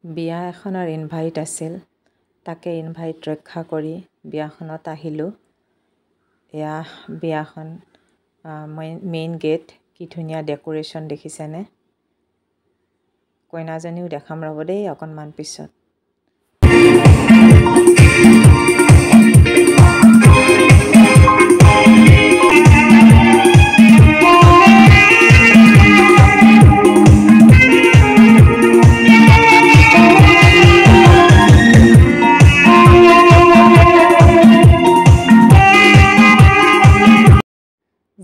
বিয়া এখনৰ ইনভাইট আছিল, তাকে ইনভাইট ৰক্ষা কৰি বিয়াখনত আহিলোঁ। এয়া বিয়াখন মেইন গেট, কি ধুনীয়া ডেকোৰেশ্যন দেখিছেনে? কইনাজনীও দেখাম ৰ'ব দেই অকণমান পিছত।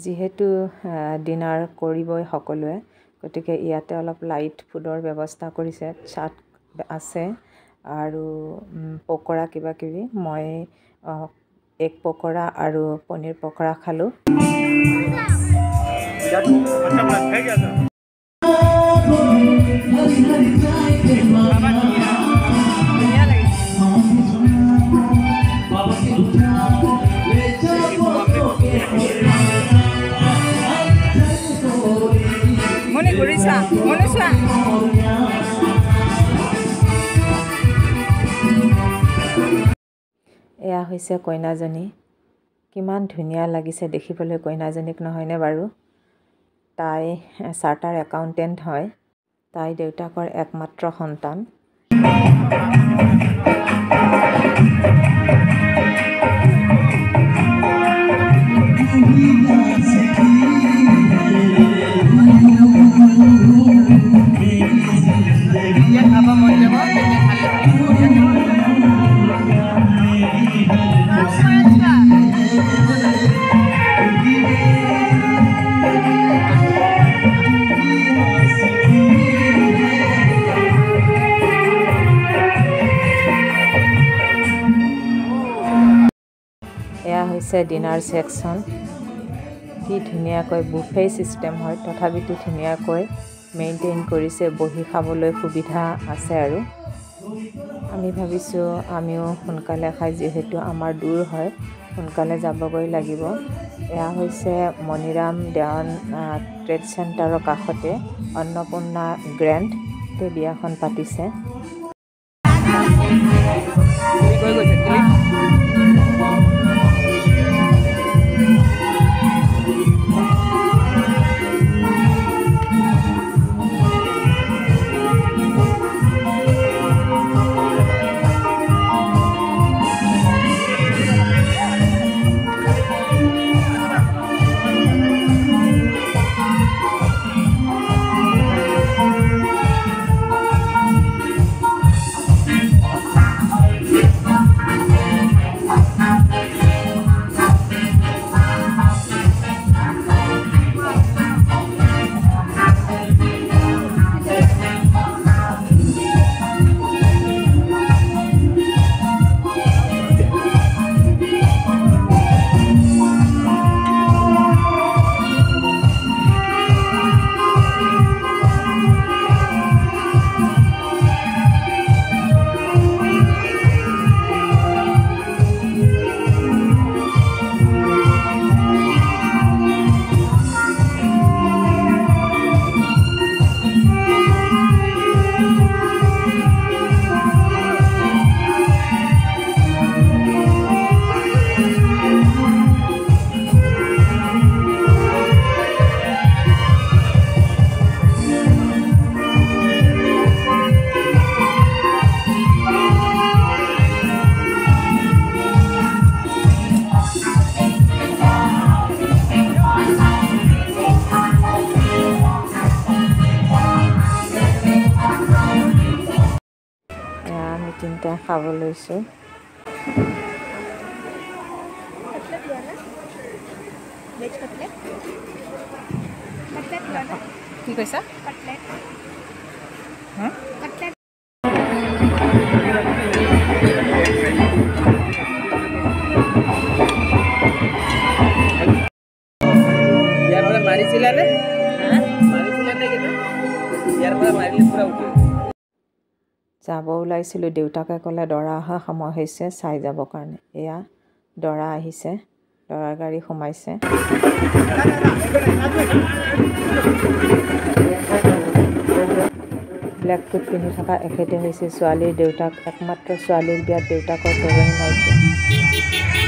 যিহেতু ডিনাৰ কৰিবই সকলোৱে, গতিকে ইয়াতে অলপ লাইট ফুডৰ ব্যৱস্থা কৰিছে। চাট আছে আৰু পকৰা কিবা কিবি। মই এগ পকৰা আৰু পনীৰ পকৰা খালোঁ। এয়া হৈছে কইনাজনী। কিমান ধুনীয়া লাগিছে দেখিবলৈ কইনাজনীক, নহয়নে বাৰু? তাই চাৰ্টাৰ একাউণ্টেণ্ট হয়। তাই দেউতাকৰ একমাত্ৰ সন্তান। এয়া হৈছে ডিনাৰ ছেকশ্যন। কি ধুনীয়াকৈ বুফে ছিষ্টেম হয়, তথাপিতো ধুনীয়াকৈ মেইনটেইন কৰিছে, বহি খাবলৈ সুবিধা আছে। আৰু আমি ভাবিছোঁ আমিও সোনকালে খাই, যিহেতু আমাৰ দূৰ হয়, সোনকালে যাবগৈ লাগিব। এয়া হৈছে মণিৰাম দেৱান ট্ৰেড চেণ্টাৰৰ কাষতে অন্নপূৰ্ণা গ্ৰেণ্ডতে বিয়াখন পাতিছে। তিনিটা খাব লৈছোঁ। কি কৈছা? মাৰিছিলানে? যাব ওলাইছিলোঁ, দেউতাকে ক'লে দৰা অহা সময় হৈছে, চাই যাবৰ কাৰণে। এয়া দৰা আহিছে, দৰাৰ গাড়ী সোমাইছে। ব্লেক কোট পিন্ধি থকা এখেতে হৈছে ছোৱালীৰ দেউতাক। একমাত্ৰ ছোৱালীৰ বিয়াত দেউতাকৰ তৰণি নাইকিয়া।